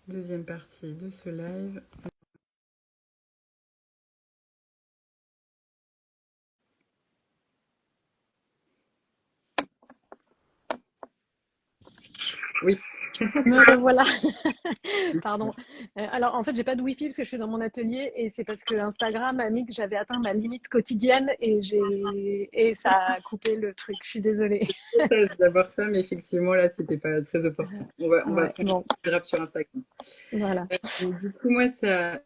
Deuxième partie de ce live. Oui. Me voilà. Pardon. Alors, en fait, j'ai pas de wifi parce que je suis dans mon atelier et c'est parce que Instagram a mis que j'avais atteint ma limite quotidienne et ça a coupé le truc. Je suis désolée. D'abord ça, mais effectivement, là, c'était pas très opportun. On va Ouais, prendre un bon, petit grab sur Instagram. voilà. Du coup, moi, ça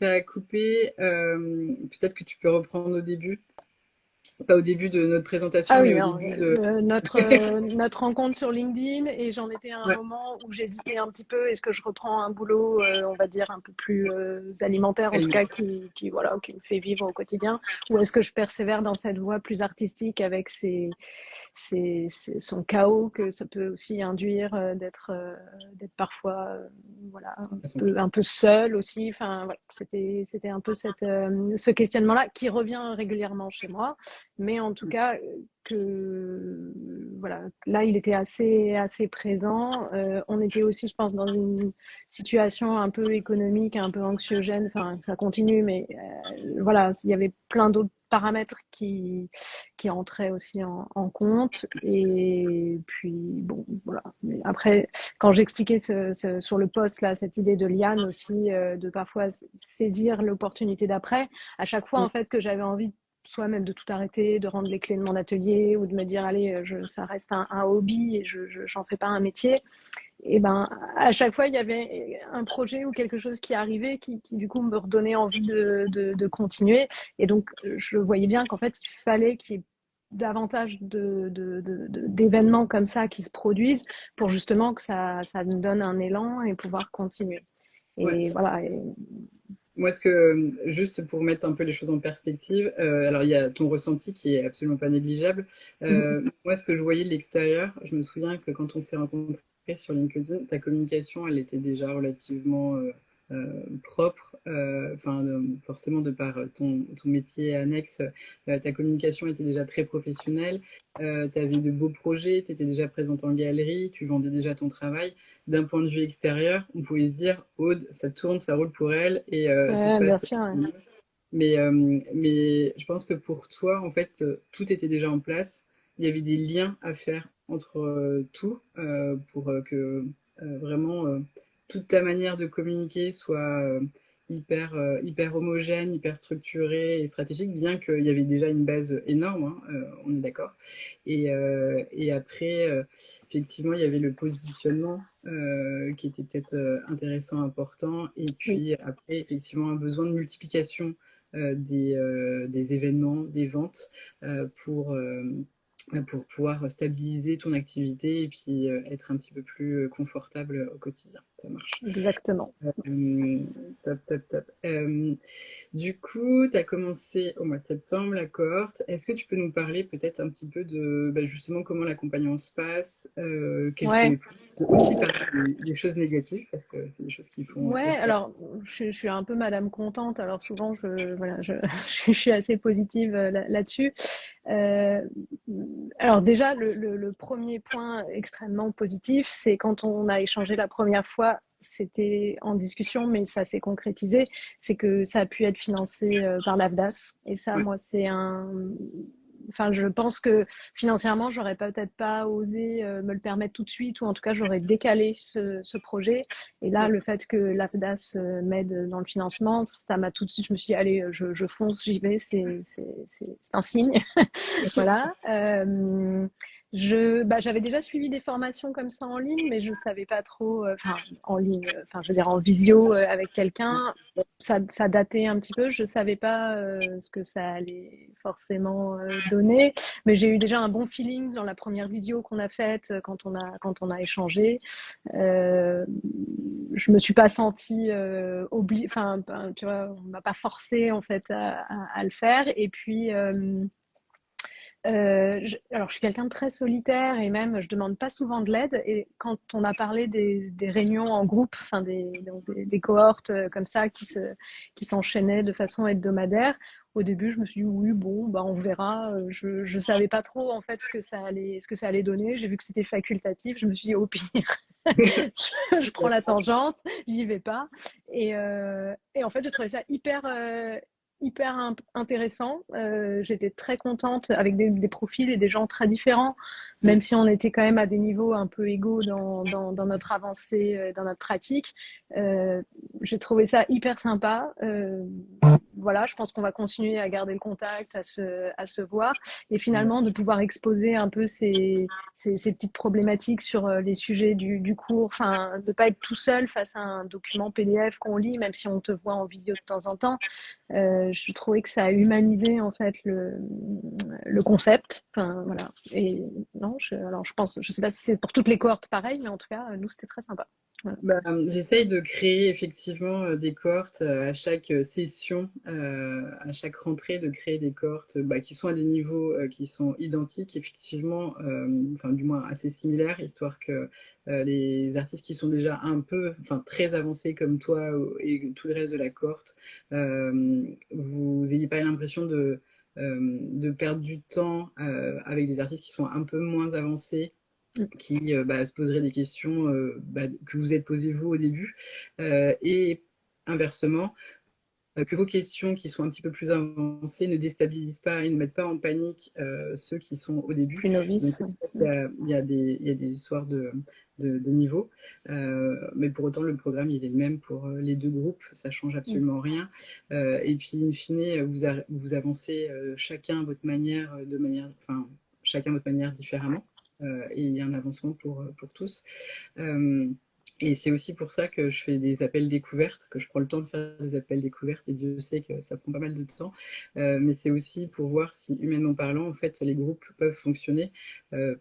a coupé. Peut-être que tu peux reprendre au début. Pas au début de notre présentation, Ah mais oui, au non, début de. notre rencontre sur LinkedIn et j'en étais à un Ouais, moment où j'hésitais un petit peu. Est-ce que je reprends un boulot, on va dire un peu plus alimentaire, en tout cas alimentaire. voilà, qui me fait vivre au quotidien, ou est-ce que je persévère dans cette voie plus artistique avec son chaos que ça peut aussi induire d'être parfois voilà un peu seul aussi. Enfin voilà, c'était un peu ce questionnement-là qui revient régulièrement chez moi, mais en tout cas que voilà, là il était assez présent. On était aussi, je pense, dans une situation un peu économique, un peu anxiogène. Enfin, ça continue, mais voilà, il y avait plein d'autres paramètres qui entraient aussi en compte. Et puis, bon, voilà. Mais après, quand j'expliquais sur le post, là, cette idée de Liane aussi, de parfois saisir l'opportunité d'après, à chaque fois, en fait, que j'avais envie soit même de tout arrêter, de rendre les clés de mon atelier ou de me dire, allez, ça reste un hobby et j'en fais pas un métier. Et ben, à chaque fois, il y avait un projet ou quelque chose qui arrivait qui du coup, me redonnait envie de continuer. Et donc, je voyais bien qu'en fait, il fallait qu'il y ait davantage d'événements comme ça qui se produisent pour justement que ça me donne un élan et pouvoir continuer. Ouais. Et voilà. Moi, juste pour mettre un peu les choses en perspective, alors il y a ton ressenti qui est absolument pas négligeable. Moi, ce que je voyais de l'extérieur, je me souviens que quand on s'est rencontrés sur LinkedIn, ta communication, elle était déjà relativement propre. Enfin, forcément, de par ton métier annexe, ta communication était déjà très professionnelle. Tu avais de beaux projets, tu étais déjà présente en galerie, tu vendais déjà ton travail. D'un point de vue extérieur, on pouvait se dire, Aude, ça tourne, ça roule pour elle et tout se Bien passe sûr. Ouais. mieux. Mais je pense que pour toi, en fait, tout était déjà en place. Il y avait des liens à faire entre tout pour que vraiment toute ta manière de communiquer soit hyper homogène, hyper structurée et stratégique, bien qu'il y avait déjà une base énorme, hein, on est d'accord. Et après, effectivement, il y avait le positionnement qui était peut-être intéressant, important. Et Oui. puis après, effectivement, un besoin de multiplication des événements, des ventes pour pouvoir stabiliser ton activité et puis être un petit peu plus confortable au quotidien. Ça marche. Exactement. Euh, top, top, top. Du coup, tu as commencé au mois de septembre la cohorte. Est-ce que tu peux nous parler peut-être un petit peu de justement comment l'accompagnement se passe, quels sont Ouais. les plus aussi parler des choses négatives parce que c'est des choses qui font Ouais, aussi. alors je suis un peu Madame Contente, alors souvent voilà, je suis assez positive là-dessus. Euh, alors déjà, le premier point extrêmement positif, c'est quand on a échangé la première fois, c'était en discussion, mais ça s'est concrétisé, c'est que ça a pu être financé par l'AFDAS. Et ça, Ouais, moi, Enfin, je pense que financièrement, j'aurais peut-être pas osé me le permettre tout de suite, ou en tout cas, j'aurais décalé ce projet. Et là, ouais. le fait que l'AFDAS m'aide dans le financement, ça m'a tout de suite, je me suis dit, allez, je fonce, j'y vais, c'est un signe. Voilà. J'avais déjà suivi des formations comme ça en ligne, mais je savais pas trop, enfin, en ligne, enfin, je veux dire en visio avec quelqu'un. Ça datait un petit peu, je savais pas ce que ça allait forcément donner, mais j'ai eu déjà un bon feeling dans la première visio qu'on a faite quand on a échangé. Euh, je me suis pas sentie enfin, tu vois, on m'a pas forcé en fait à le faire. Et puis alors, je suis quelqu'un de très solitaire et même je demande pas souvent de l'aide. Et quand on a parlé des réunions en groupe, enfin des cohortes comme ça qui s'enchaînaient de façon hebdomadaire, au début, je me suis dit oui, bon, bah on verra. Je savais pas trop en fait ce que ça allait donner. J'ai vu que c'était facultatif. Je me suis dit au pire, je prends la tangente, j'y vais pas. Et en fait, j'ai trouvé ça hyper intéressant. J'étais très contente avec des profils et des gens très différents, même si on était quand même à des niveaux un peu égaux dans notre avancée, dans notre pratique. J'ai trouvé ça hyper sympa. Voilà, je pense qu'on va continuer à garder le contact, à se voir, et finalement de pouvoir exposer un peu ces petites problématiques sur les sujets du cours, enfin, de ne pas être tout seul face à un document PDF qu'on lit, même si on te voit en visio de temps en temps. Je trouvais que ça a humanisé en fait le concept. Enfin, voilà. Et non, alors je pense, je sais pas si c'est pour toutes les cohortes pareil, mais en tout cas, nous, c'était très sympa. Voilà. Bah, j'essaye de créer effectivement des cohortes à chaque session, à chaque rentrée, de créer des cohortes bah, qui sont à des niveaux qui sont identiques, effectivement, enfin du moins assez similaires, histoire que les artistes qui sont déjà un peu, enfin très avancés comme toi et tout le reste de la cohorte, vous n'ayez pas l'impression de perdre du temps avec des artistes qui sont un peu moins avancés qui bah, se poseraient des questions bah, que vous êtes posées vous au début, et inversement, que vos questions qui sont un petit peu plus avancées ne déstabilisent pas et ne mettent pas en panique ceux qui sont au début. Plus Donc novice. il y a des histoires de niveau, mais pour autant le programme il est le même pour les deux groupes, ça change absolument rien. Et puis in fine, vous avancez chacun à votre manière, enfin chacun à votre manière différemment. Et il y a un avancement pour tous. Euh, et c'est aussi pour ça que je fais des appels découvertes, que je prends le temps de faire des appels découvertes, et Dieu sait que ça prend pas mal de temps. Mais c'est aussi pour voir si, humainement parlant, en fait, les groupes peuvent fonctionner.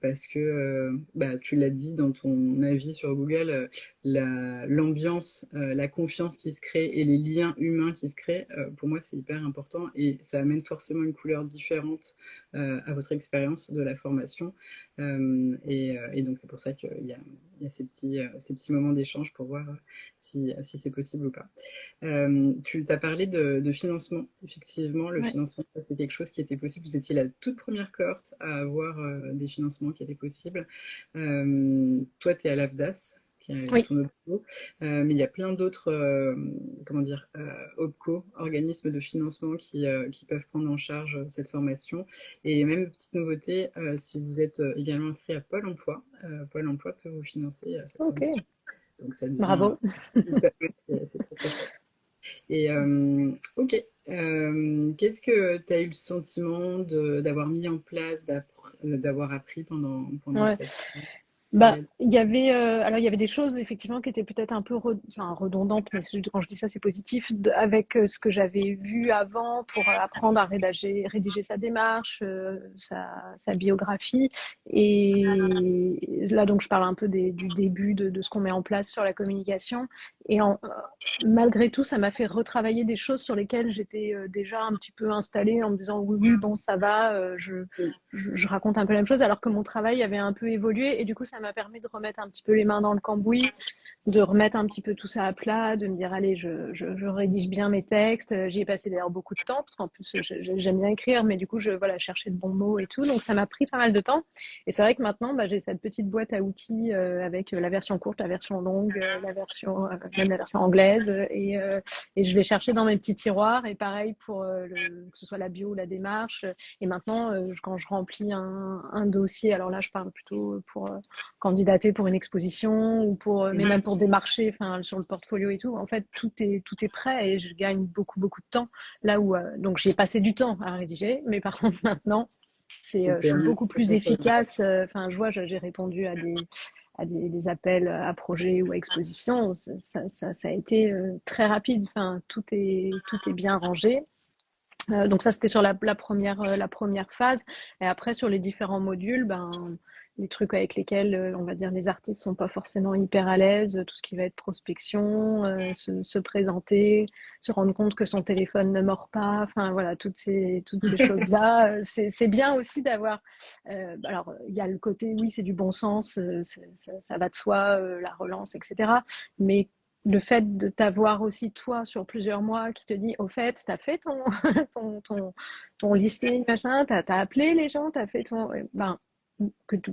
Parce que, bah, tu l'as dit dans ton avis sur Google, l'ambiance, la confiance qui se crée et les liens humains qui se créent, pour moi, c'est hyper important. Et ça amène forcément une couleur différente à votre expérience de la formation. Et donc, c'est pour ça qu'il y a ces petits moments d'échange pour voir si c'est possible ou pas. Tu t'as parlé de financement. Effectivement, le Ouais. financement, c'est quelque chose qui était possible. Vous étiez la toute première cohorte à avoir des financements qui étaient possibles. Toi, tu es à l'AFDAS, qui est Oui. ton OPCO, mais il y a plein d'autres comment dire, OPCO, organismes de financement qui peuvent prendre en charge cette formation. Et même petite nouveauté, si vous êtes également inscrit à Pôle emploi peut vous financer cette Ok. formation. Donc ça devient Bravo. c'est très très chouette. Et ok, qu'est-ce que tu as eu le sentiment d'avoir mis en place, d'avoir appris pendant Ouais. cette Bah, période? alors il y avait des choses effectivement qui étaient peut-être un peu enfin, redondantes, mais quand je dis ça, c'est positif, avec ce que j'avais vu avant pour apprendre à rédiger sa démarche, sa biographie. Et là, donc, je parle un peu du début de ce qu'on met en place sur la communication. Et malgré tout, ça m'a fait retravailler des choses sur lesquelles j'étais déjà un petit peu installée en me disant oui, oui, bon, ça va, je raconte un peu la même chose, alors que mon travail avait un peu évolué. Et du coup, ça m'a permis de remettre un petit peu les mains dans le cambouis, de remettre un petit peu tout ça à plat, de me dire, allez, je rédige bien mes textes. J'y ai passé d'ailleurs beaucoup de temps, parce qu'en plus, j'aime bien écrire, mais du coup, voilà, chercher de bons mots et tout. Donc, ça m'a pris pas mal de temps. Et c'est vrai que maintenant, bah, j'ai cette petite boîte à outils avec la version courte, la version longue, même la version anglaise. Et je vais chercher dans mes petits tiroirs. Et pareil pour que ce soit la bio ou la démarche. Et maintenant, quand je remplis un dossier, alors là, je parle plutôt pour candidater pour une exposition ou mais même pour démarcher, enfin, sur le portfolio et tout. En fait, tout est prêt et je gagne beaucoup, beaucoup de temps. Là où, donc, j'ai passé du temps à rédiger, mais par contre, maintenant, je suis beaucoup plus efficace. Enfin, je vois, j'ai répondu des appels à projets ou à expositions. Ça a été très rapide. Enfin, tout est bien rangé. Donc ça, c'était sur la première phase. Et après, sur les différents modules, ben, les trucs avec lesquels, on va dire, les artistes sont pas forcément hyper à l'aise, tout ce qui va être prospection, se présenter, se rendre compte que son téléphone ne mord pas, enfin voilà, toutes ces choses-là. C'est bien aussi d'avoir. Alors, il y a le côté, oui, c'est du bon sens, ça va de soi, la relance, etc. Mais le fait de t'avoir aussi toi sur plusieurs mois qui te dit au fait t'as fait ton ton listing machin, t'as appelé les gens, t'as fait ton ben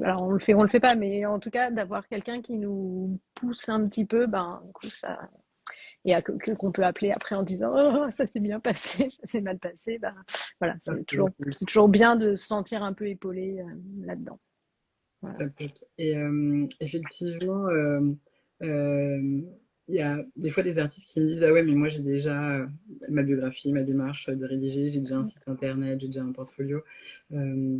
alors on le fait pas, mais en tout cas d'avoir quelqu'un qui nous pousse un petit peu, ben du coup ça et qu'on peut appeler après en disant oh, ça s'est bien passé, ça s'est mal passé, ben voilà c'est toujours bien de se sentir un peu épaulé là-dedans. Voilà. Top, top. Et effectivement, il y a des fois des artistes qui me disent ah ouais, mais moi j'ai déjà ma biographie, ma démarche de rédiger, j'ai déjà un site internet, j'ai déjà un portfolio. Euh,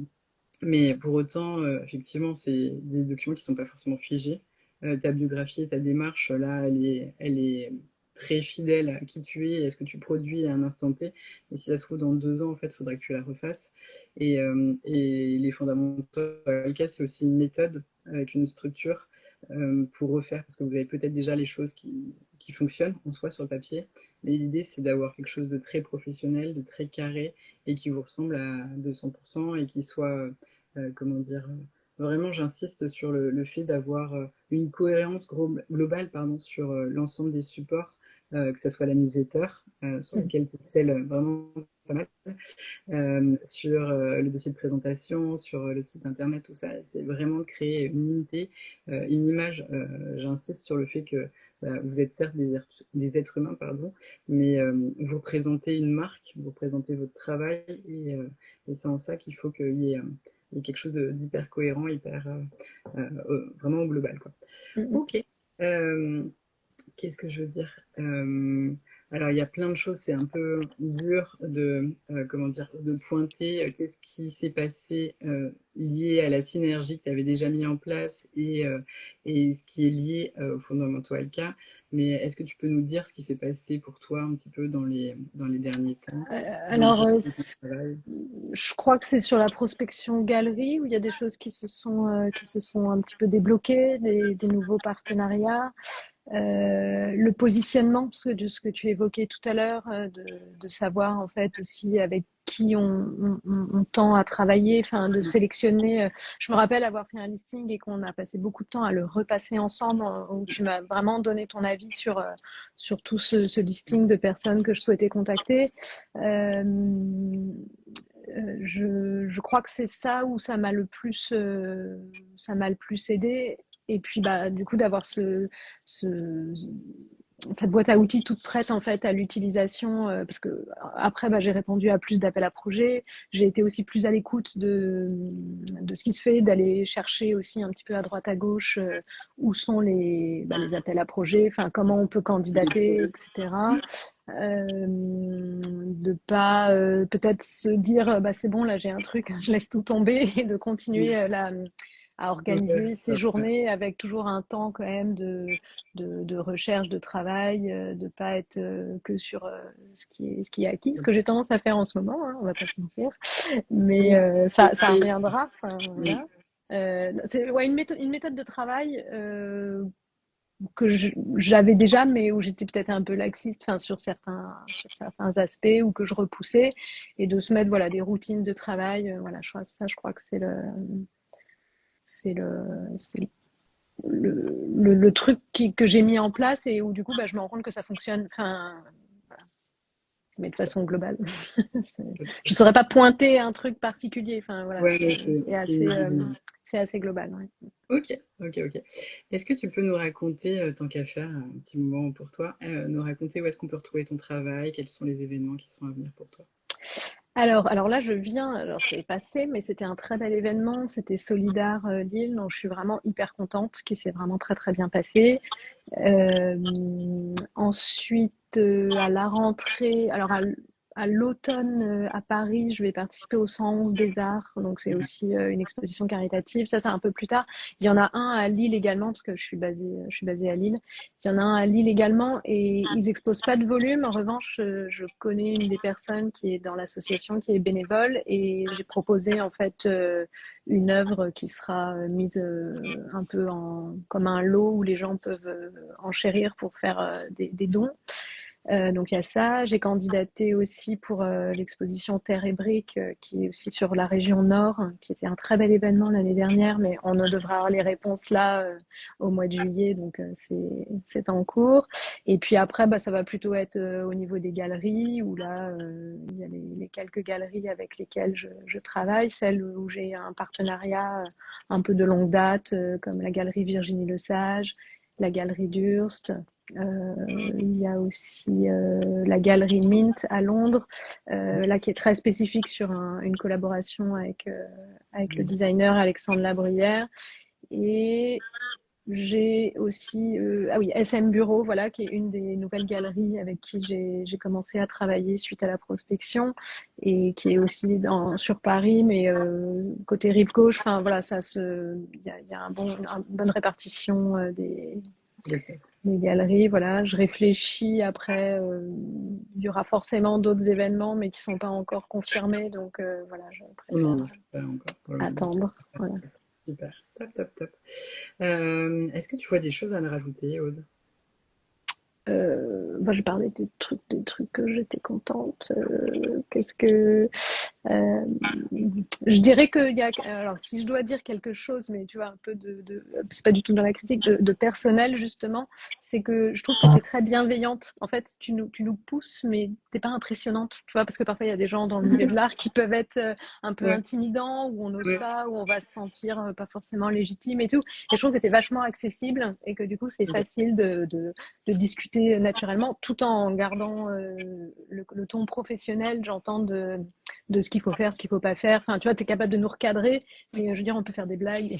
mais pour autant, effectivement, c'est des documents qui ne sont pas forcément figés. Ta biographie et ta démarche, là, elle est très fidèle à qui tu es et à ce que tu produis à un instant T. Et si ça se trouve, dans 2 ans, en fait, il faudra que tu la refasses. Et les fondamentaux, le cas, c'est aussi une méthode avec une structure pour refaire, parce que vous avez peut-être déjà les choses qui fonctionnent en soi sur le papier. Mais l'idée, c'est d'avoir quelque chose de très professionnel, de très carré et qui vous ressemble à 200% et qui soit comment dire, vraiment j'insiste sur le fait d'avoir une cohérence globale pardon, sur l'ensemble des supports, que ce soit la newsletter, sur laquelle tu excelles vraiment pas mal, sur le dossier de présentation, sur le site internet, tout ça, c'est vraiment de créer une unité, une image. J'insiste sur le fait que vous êtes certes des êtres humains, pardon, mais vous représentez une marque, vous représentez votre travail, et c'est en ça qu'il faut qu'il y ait quelque chose d'hyper cohérent, hyper vraiment global, quoi. Ok. Qu'est-ce que je veux dire alors, il y a plein de choses, c'est un peu dur de, comment dire, de pointer qu'est-ce qui s'est passé lié à la synergie que tu avais déjà mis en place et ce qui est lié aux fondamentaux Alka. Mais est-ce que tu peux nous dire ce qui s'est passé pour toi un petit peu dans les derniers temps Alors, je crois que c'est sur la prospection galerie où il y a des choses qui se sont un petit peu débloquées, des nouveaux partenariats. Le positionnement, de ce que tu évoquais tout à l'heure, de savoir en fait aussi avec qui on tend à travailler, enfin de sélectionner. Je me rappelle avoir fait un listing et qu'on a passé beaucoup de temps à le repasser ensemble, où tu m'as vraiment donné ton avis sur tout ce listing de personnes que je souhaitais contacter. Je crois que c'est ça où ça m'a le plus aidé. Et puis bah du coup d'avoir ce, cette boîte à outils toute prête en fait à l'utilisation parce que après bah, j'ai répondu à plus d'appels à projets, j'ai été aussi plus à l'écoute de ce qui se fait, d'aller chercher aussi un petit peu à droite à gauche où sont les appels à projets, enfin comment on peut candidater, etc. De pas peut-être se dire bah c'est bon là j'ai un truc, je laisse tout tomber et de continuer à organiser ces journées avec toujours un temps quand même de recherche, de travail, de pas être que sur ce qui est acquis, ce que j'ai tendance à faire en ce moment, hein, on va pas se mentir, mais ça reviendra. Voilà. C'est ouais, une méthode de travail que j'avais déjà, mais où j'étais peut-être un peu laxiste, enfin sur certains aspects, ou que je repoussais, et de se mettre voilà des routines de travail. Voilà, je crois que c'est le truc que j'ai mis en place et où du coup bah, je me rends compte que ça fonctionne. Enfin, voilà, mais de façon globale. Je ne saurais pas pointer un truc particulier. Enfin voilà, ouais, c'est assez global. Ouais. Ok, ok, ok. Est-ce que tu peux nous raconter, tant qu'à faire, un petit moment pour toi, nous raconter où est-ce qu'on peut retrouver ton travail, quels sont les événements qui sont à venir pour toi? Alors là, alors c'est passé, mais c'était un très bel événement. C'était Solidar Lille, dont je suis vraiment hyper contente, qui s'est vraiment très très bien passé. Ensuite, à la rentrée, à l'automne à Paris, je vais participer au 111 des Arts, donc c'est aussi une exposition caritative. Ça, c'est un peu plus tard. Il y en a un à Lille également, parce que je suis basée à Lille. Il y en a un à Lille également, et ils exposent pas de volume. En revanche, je connais une des personnes qui est dans l'association, qui est bénévole, et j'ai proposé en fait une œuvre qui sera mise un peu comme un lot où les gens peuvent enchérir pour faire des dons. Donc il y a ça. J'ai candidaté aussi pour l'exposition Terre et Briques, qui est aussi sur la région Nord, qui était un très bel événement l'année dernière, mais on devra avoir les réponses là au mois de juillet, donc c'est en cours. Et puis après, ça va plutôt être au niveau des galeries, où là, il y a les quelques galeries avec lesquelles je travaille, celles où j'ai un partenariat un peu de longue date, comme la galerie Virginie Lesage, la galerie Durst. Il y a aussi la galerie Mint à Londres, là qui est très spécifique sur une collaboration avec le designer Alexandre Labruyère. Et j'ai aussi SM Bureau, voilà, qui est une des nouvelles galeries avec qui j'ai commencé à travailler suite à la prospection et qui est aussi sur Paris, mais côté rive gauche. Enfin voilà, il y a une bonne répartition des galeries. Voilà, je réfléchis après. Il y aura forcément d'autres événements, mais qui sont pas encore confirmés, donc voilà, je préfère attendre. Voilà. Super, top, top, top. Est-ce que tu vois des choses à me rajouter, Aude? Je parlais des trucs que j'étais contente. Qu'est-ce que je dirais que alors si je dois dire quelque chose, mais tu vois un peu c'est pas du tout dans la critique de personnel justement, c'est que je trouve que tu es très bienveillante. En fait, tu nous pousses, mais t'es pas impressionnante, tu vois, parce que parfois il y a des gens dans le milieu de l'art qui peuvent être un peu intimidants, où on n'ose pas, où on va se sentir pas forcément légitime et tout. Et je trouve que t'es vachement accessible et que du coup c'est facile de discuter naturellement, tout en gardant le ton professionnel, j'entends, de ce qu'il faut faire, ce qu'il faut pas faire. Enfin, tu vois, tu es capable de nous recadrer, mais je veux dire, on peut faire des blagues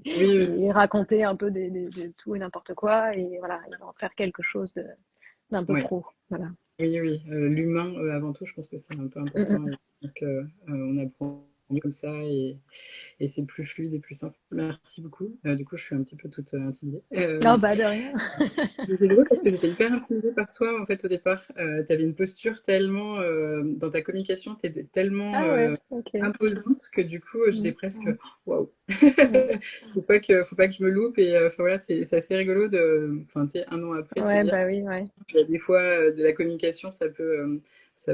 et raconter un peu de tout et n'importe quoi, et voilà, et en faire quelque chose d'un peu pro. Voilà. Oui, l'humain avant tout, je pense que c'est un peu important. Je pense qu'on apprend comme ça et c'est plus fluide et plus simple. Merci beaucoup. Du coup, je suis un petit peu toute intimidée. Non, de rien. C'est drôle parce que j'étais hyper intimidée par toi en fait au départ. Tu avais une posture tellement dans ta communication, tu étais tellement imposante que du coup j'étais presque waouh. Faut pas que je me loupe et voilà, c'est assez rigolo tu sais, un an après te dire. Il y a des fois de la communication, ça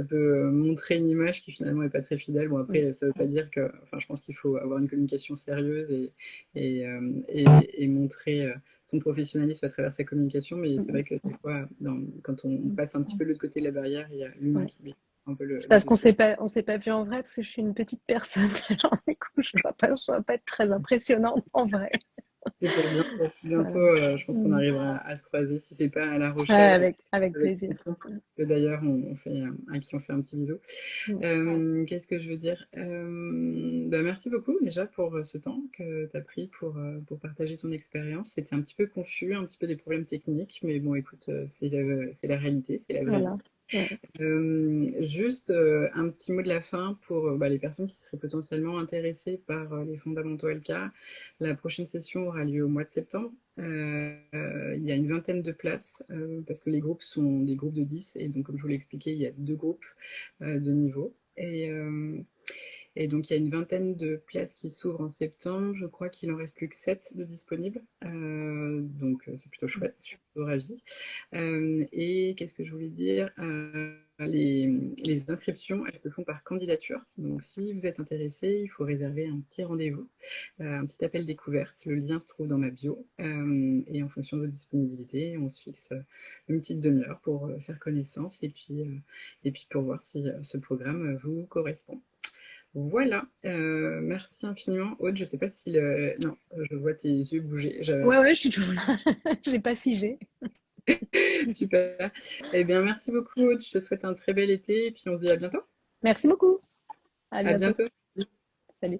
peut montrer une image qui finalement n'est pas très fidèle. Bon, après, ça ne veut pas dire que. Enfin, je pense qu'il faut avoir une communication sérieuse et montrer son professionnalisme à travers sa communication. Mais c'est vrai que des fois, quand on passe un petit peu de l'autre côté de la barrière, il y a l'humain qui est un peu le. C'est parce qu'on s'est pas vu en vrai, parce que je suis une petite personne. Alors, du coup, je dois pas être très impressionnante en vrai. C'est pour bientôt, je pense qu'on arrivera à se croiser, si c'est pas à La Rochelle. Avec plaisir. D'ailleurs, à qui on fait un petit bisou. Qu'est-ce que je veux dire? Merci beaucoup déjà pour ce temps que tu as pris pour partager ton expérience. C'était un petit peu confus, un petit peu des problèmes techniques, mais bon, écoute, c'est la réalité, c'est la vraie vie. Juste un petit mot de la fin pour les personnes qui seraient potentiellement intéressées par les fondamentaux LK. La prochaine session aura lieu au mois de septembre. Il y a une vingtaine de places parce que les groupes sont des groupes de 10 et donc comme je vous l'ai expliqué, il y a 2 groupes de niveau. Et donc, il y a une vingtaine de places qui s'ouvrent en septembre. Je crois qu'il en reste plus que 7 de disponibles. Donc, c'est plutôt chouette. Je suis plutôt ravie. Et qu'est-ce que je voulais dire? Les inscriptions, elles se font par candidature. Donc, si vous êtes intéressé, il faut réserver un petit rendez-vous, un petit appel découverte. Le lien se trouve dans ma bio. Et en fonction de vos disponibilités, on se fixe une petite demi-heure pour faire connaissance et puis pour voir si ce programme vous correspond. Voilà, merci infiniment. Aude, je sais pas si Non, je vois tes yeux bouger. Ouais, je suis toujours là. Je l'ai pas figé. Super. Eh bien, merci beaucoup, Aude. Je te souhaite un très bel été et puis on se dit à bientôt. Merci beaucoup. À bientôt. Salut.